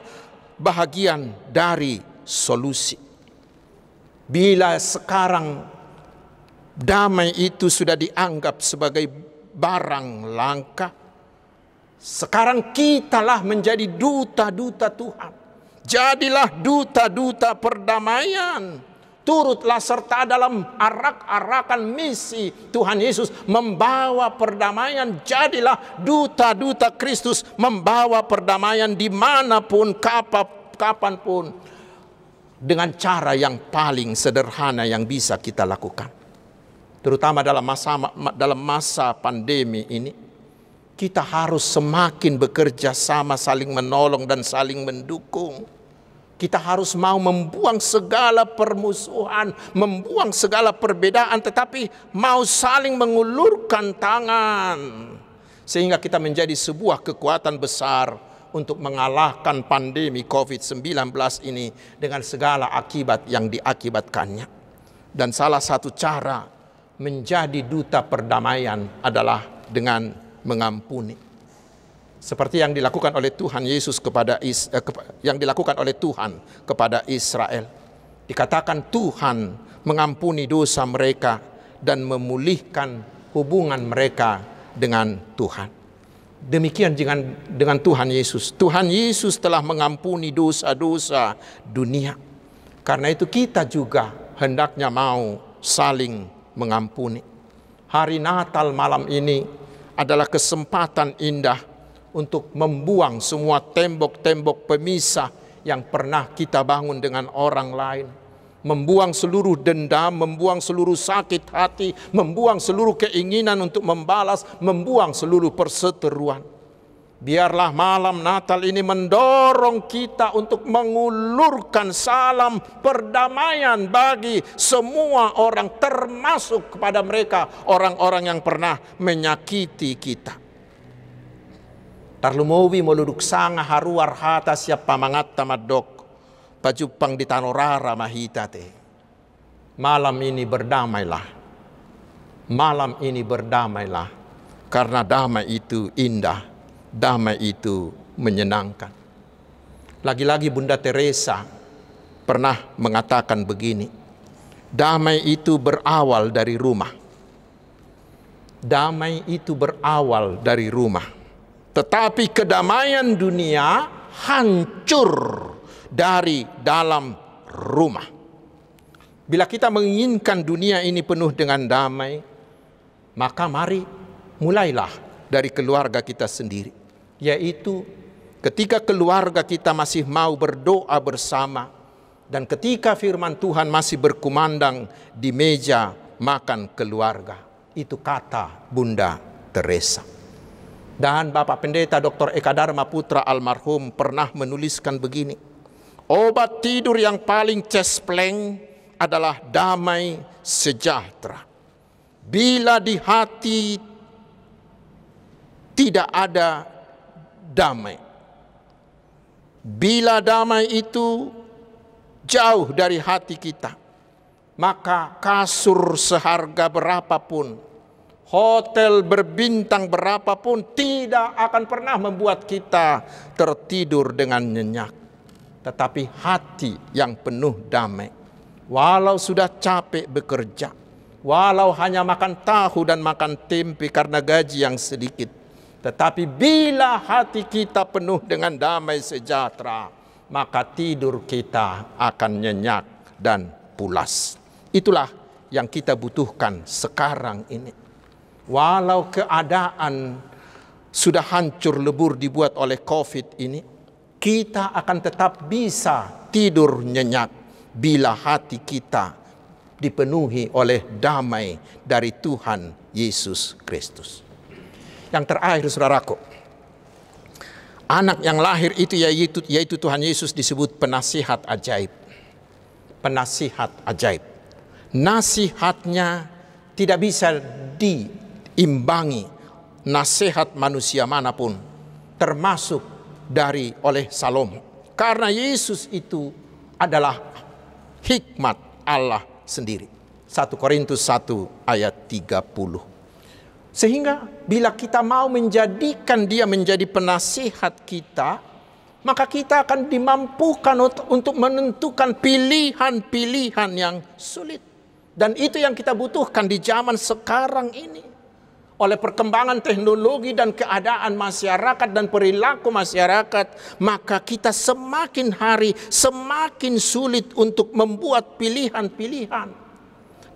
bahagian dari solusi. Bila sekarang damai itu sudah dianggap sebagai barang langka, sekarang kitalah menjadi duta-duta Tuhan. Jadilah duta-duta perdamaian. Turutlah serta dalam arak-arakan misi Tuhan Yesus membawa perdamaian. Jadilah duta-duta Kristus membawa perdamaian dimanapun, kapanpun, dengan cara yang paling sederhana yang bisa kita lakukan. Terutama dalam masa pandemi ini, kita harus semakin bekerja sama, saling menolong dan saling mendukung. Kita harus mau membuang segala permusuhan, membuang segala perbedaan, tetapi mau saling mengulurkan tangan. Sehingga kita menjadi sebuah kekuatan besar untuk mengalahkan pandemi COVID-19 ini dengan segala akibat yang diakibatkannya. Dan salah satu cara menjadi duta perdamaian adalah dengan mengampuni. Seperti yang dilakukan oleh Tuhan Yesus yang dilakukan oleh Tuhan kepada Israel. Dikatakan Tuhan mengampuni dosa mereka dan memulihkan hubungan mereka dengan Tuhan. Demikian dengan Tuhan Yesus. Tuhan Yesus telah mengampuni dosa-dosa dunia. Karena itu kita juga hendaknya mau saling mengampuni. Hari Natal malam ini adalah kesempatan indah untuk membuang semua tembok-tembok pemisah yang pernah kita bangun dengan orang lain. Membuang seluruh dendam, membuang seluruh sakit hati, membuang seluruh keinginan untuk membalas, membuang seluruh perseteruan. Biarlah malam Natal ini mendorong kita untuk mengulurkan salam perdamaian bagi semua orang, termasuk kepada mereka orang-orang yang pernah menyakiti kita. Tarlumowi moluduk sanga haruar hata siap pamangat tamadok pajupang di tanorara mahitate. Malam ini berdamailah. Malam ini berdamailah. Karena damai itu indah. Damai itu menyenangkan. Lagi-lagi Bunda Teresa pernah mengatakan begini. Damai itu berawal dari rumah. Damai itu berawal dari rumah. Tetapi kedamaian dunia hancur dari dalam rumah. Bila kita menginginkan dunia ini penuh dengan damai, maka mari mulailah dari keluarga kita sendiri. Yaitu ketika keluarga kita masih mau berdoa bersama, dan ketika firman Tuhan masih berkumandang di meja makan keluarga. Itu kata Bunda Teresa. Dan Bapak Pendeta Dr. Eka Dharma Putra almarhum pernah menuliskan begini. Obat tidur yang paling cespleng adalah damai sejahtera. Bila di hati tidak ada damai, bila damai itu jauh dari hati kita, maka kasur seharga berapapun, hotel berbintang berapapun tidak akan pernah membuat kita tertidur dengan nyenyak. Tetapi hati yang penuh damai, walau sudah capek bekerja, walau hanya makan tahu dan makan tempe karena gaji yang sedikit, tetapi bila hati kita penuh dengan damai sejahtera, maka tidur kita akan nyenyak dan pulas. Itulah yang kita butuhkan sekarang ini. Walau keadaan sudah hancur lebur dibuat oleh COVID ini, kita akan tetap bisa tidur nyenyak bila hati kita dipenuhi oleh damai dari Tuhan Yesus Kristus. Yang terakhir, saudaraku, anak yang lahir itu yaitu Tuhan Yesus disebut penasihat ajaib. Penasihat ajaib. Nasihatnya tidak bisa diimbangi nasihat manusia manapun, termasuk oleh Salomo. Karena Yesus itu adalah hikmat Allah sendiri. 1 Korintus 1 ayat 30. Sehingga bila kita mau menjadikan dia menjadi penasihat kita, maka kita akan dimampukan untuk menentukan pilihan-pilihan yang sulit. Dan itu yang kita butuhkan di zaman sekarang ini. Oleh perkembangan teknologi dan keadaan masyarakat dan perilaku masyarakat, maka kita semakin hari semakin sulit untuk membuat pilihan-pilihan.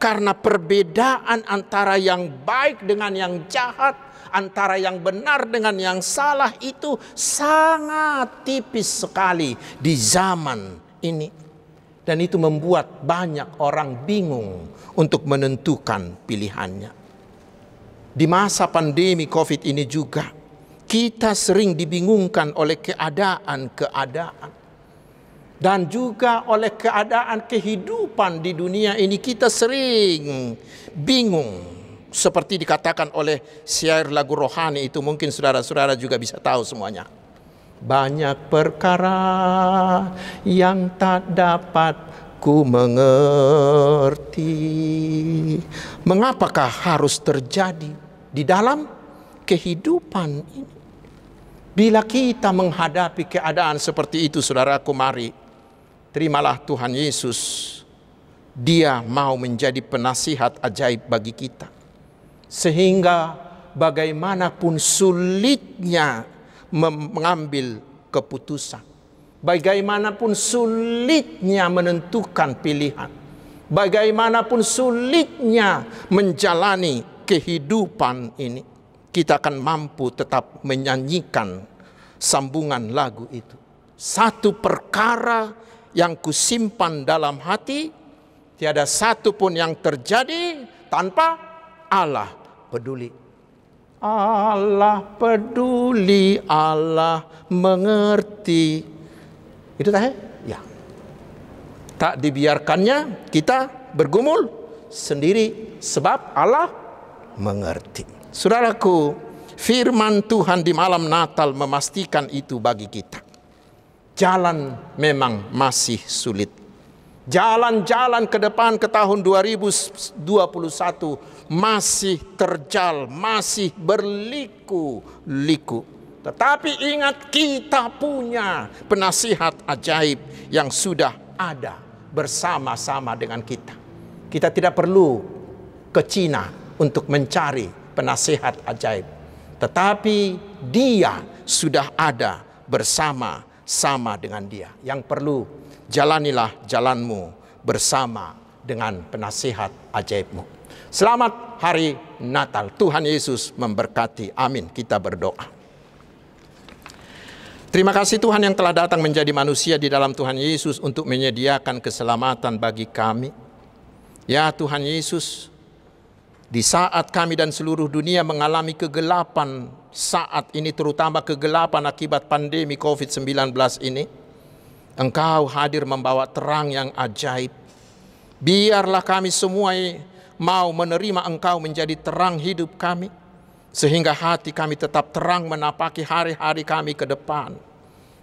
Karena perbedaan antara yang baik dengan yang jahat, antara yang benar dengan yang salah itu sangat tipis sekali di zaman ini. Dan itu membuat banyak orang bingung untuk menentukan pilihannya. Di masa pandemi COVID ini juga, kita sering dibingungkan oleh keadaan-keadaan. Dan juga oleh keadaan kehidupan di dunia ini, kita sering bingung. Seperti dikatakan oleh syair lagu rohani itu, mungkin saudara-saudara juga bisa tahu semuanya. Banyak perkara yang tak dapat ku mengerti. Mengapakah harus terjadi di dalam kehidupan ini? Bila kita menghadapi keadaan seperti itu, saudaraku, mari terimalah Tuhan Yesus. Dia mau menjadi penasihat ajaib bagi kita. Sehingga bagaimanapun sulitnya mengambil keputusan, bagaimanapun sulitnya menentukan pilihan, bagaimanapun sulitnya menjalani kehidupan ini, kita akan mampu tetap menyanyikan sambungan lagu itu. Satu perkara yang kusimpan dalam hati, tiada satu pun yang terjadi tanpa Allah peduli. Allah peduli, Allah mengerti. Itu tak? Ya. Tak dibiarkannya kita bergumul sendiri sebab Allah mengerti. Saudaraku, firman Tuhan di malam Natal memastikan itu bagi kita. Jalan memang masih sulit. Jalan-jalan ke depan ke tahun 2021 masih terjal, masih berliku-liku. Tetapi ingat, kita punya penasihat ajaib yang sudah ada bersama-sama dengan kita. Kita tidak perlu ke Cina untuk mencari penasihat ajaib. Tetapi dia sudah ada bersama-sama dengan dia. Yang perlu, jalanilah jalanmu bersama dengan penasihat ajaibmu. Selamat hari Natal. Tuhan Yesus memberkati. Amin. Kita berdoa. Terima kasih Tuhan yang telah datang menjadi manusia di dalam Tuhan Yesus untuk menyediakan keselamatan bagi kami. Ya Tuhan Yesus, di saat kami dan seluruh dunia mengalami kegelapan saat ini, terutama kegelapan akibat pandemi COVID-19 ini, Engkau hadir membawa terang yang ajaib. Biarlah kami semua mau menerima Engkau menjadi terang hidup kami, sehingga hati kami tetap terang menapaki hari-hari kami ke depan.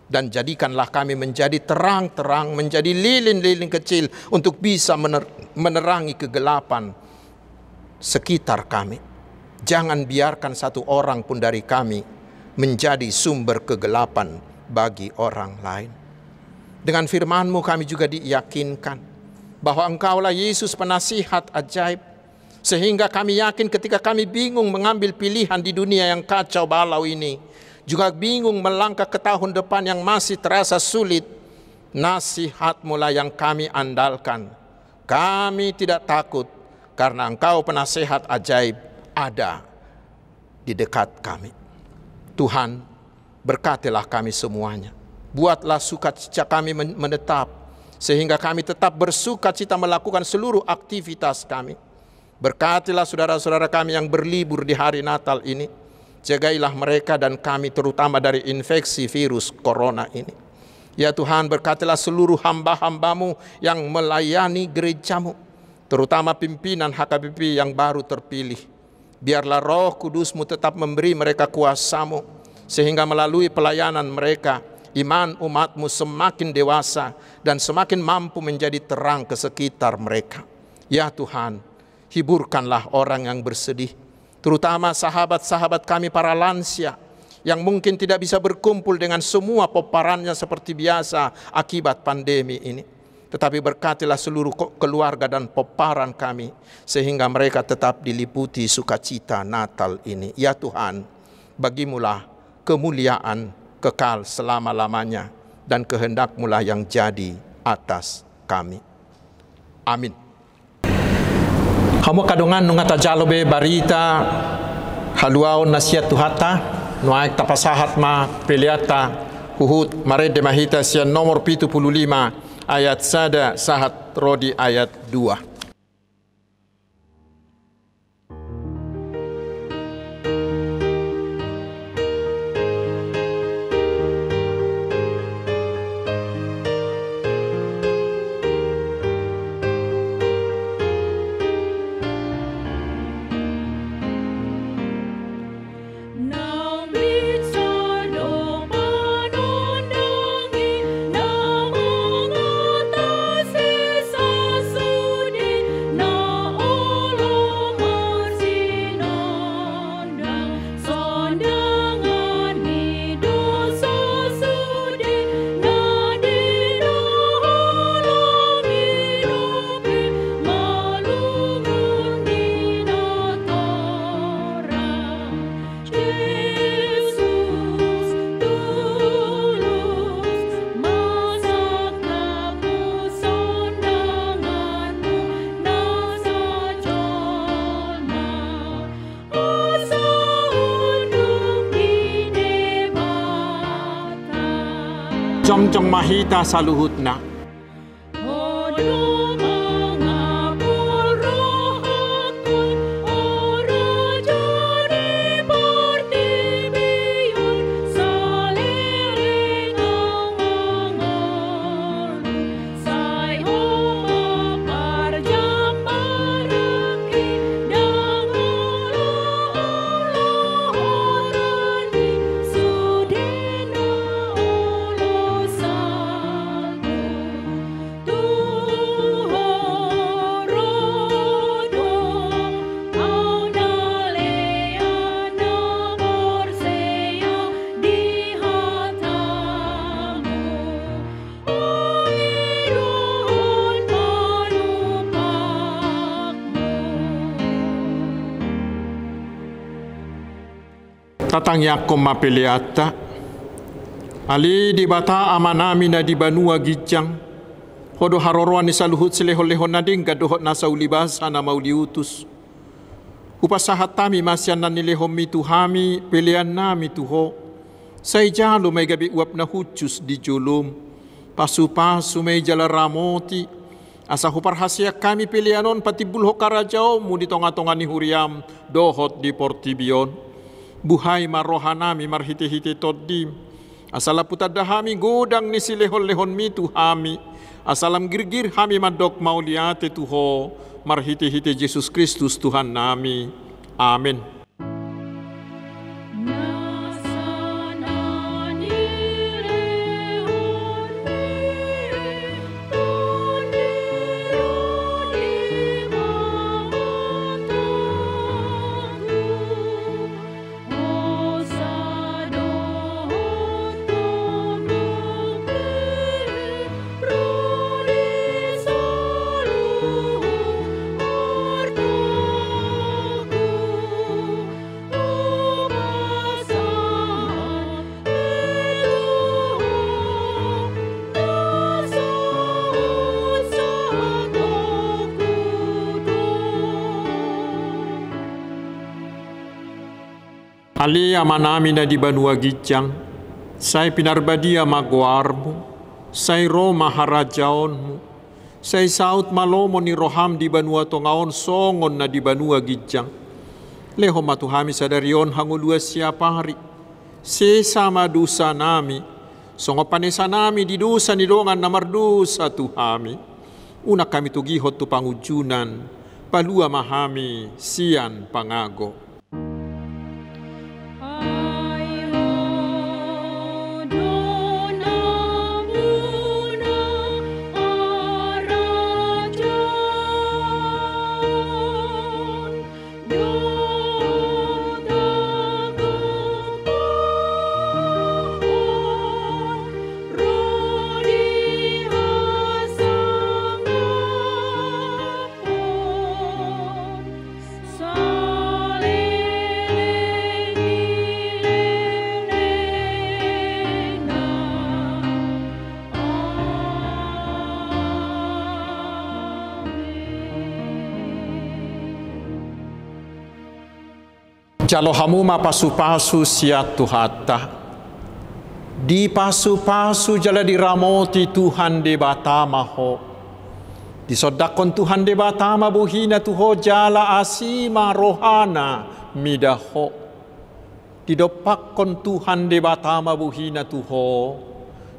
Dan jadikanlah kami menjadi terang-terang, menjadi lilin-lilin kecil untuk bisa menerangi kegelapan sekitar kami. Jangan biarkan satu orang pun dari kami menjadi sumber kegelapan bagi orang lain. Dengan firman-Mu kami juga diyakinkan bahwa Engkaulah Yesus penasihat ajaib, sehingga kami yakin ketika kami bingung mengambil pilihan di dunia yang kacau balau ini, juga bingung melangkah ke tahun depan yang masih terasa sulit, nasihat-Mu lah yang kami andalkan. Kami tidak takut karena Engkau penasihat ajaib ada di dekat kami. Tuhan, berkatilah kami semuanya. Buatlah sukacita kami menetap, sehingga kami tetap bersukacita melakukan seluruh aktivitas kami. Berkatilah saudara-saudara kami yang berlibur di hari Natal ini. Jagailah mereka dan kami terutama dari infeksi virus corona ini. Ya Tuhan, berkatilah seluruh hamba-hambamu yang melayani gerejamu, terutama pimpinan HKBP yang baru terpilih. Biarlah Roh Kudus-Mu tetap memberi mereka kuasa-Mu, sehingga melalui pelayanan mereka, iman umat-Mu semakin dewasa dan semakin mampu menjadi terang ke sekitar mereka. Ya Tuhan, hiburkanlah orang yang bersedih, terutama sahabat-sahabat kami para lansia, yang mungkin tidak bisa berkumpul dengan semua peparannya seperti biasa akibat pandemi ini. Tetapi berkatilah seluruh keluarga dan peparan kami, sehingga mereka tetap diliputi sukacita Natal ini. Ya Tuhan, bagimulah kemuliaan kekal selama-lamanya, dan kehendak-Mu-lah yang jadi atas kami. Amin. Kamu kadongan nungata jalobe barita haluau nasihat tuhata nuaik tapasahat ma peliata huhut marede mahita sian nomor 75 ayat sada sahat rodi ayat 2. Jom mahita saluhutna. Tatang yakom mapeliata ali di bata amanami na di banua gijang hodo haroroan ni saluhut silehon-lehon nading gadohot nasa ulibasa na mauliutus upasahat tami masyan na nilehom mituhami pilihan nami tuho say jalo may gabi uap na hucus di julum pasu-pasu may jala ramoti asa huparhasya kami pilihanon pati bulho karajao mu di tonga-tonga ni huriam dohot di Portibion. Buhay marohanami marhiti-hiti toddim asala putadahami godang ni silehon-lehon mitu hami asalam girgir hami madok mauliate tuho marhiti-hiti Yesus Kristus Tuhan nami. Amin. Alia manamina di Banua Gijang, sai pinarbadia maguarmu, sai Roma harajaonmu, sai saut malomo ni roham di Banua Tongaon songon na di Banua Gijang. Leho matuhami sadarion hangulua siapa hari, sesama dosa nami, songo panesa nami di dosa ni dongan namar dosa tuhami. Una kami tugihot tu pangujunan, palua mahami sian pangago. Jalo hamuma pasu-pasu siatu hatta, di pasu-pasu jala diramoti Tuhan de batama ho, disodakon Tuhan de batama buhina tuho jala asima rohana midaho, didopakon Tuhan de batama buhina tuho,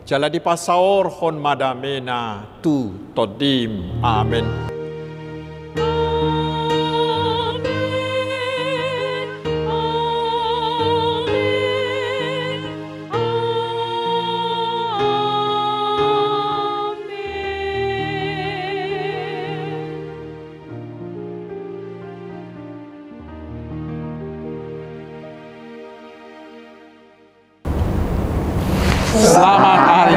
jala dipasaorhon madamena tu todim, amen. Selamat hari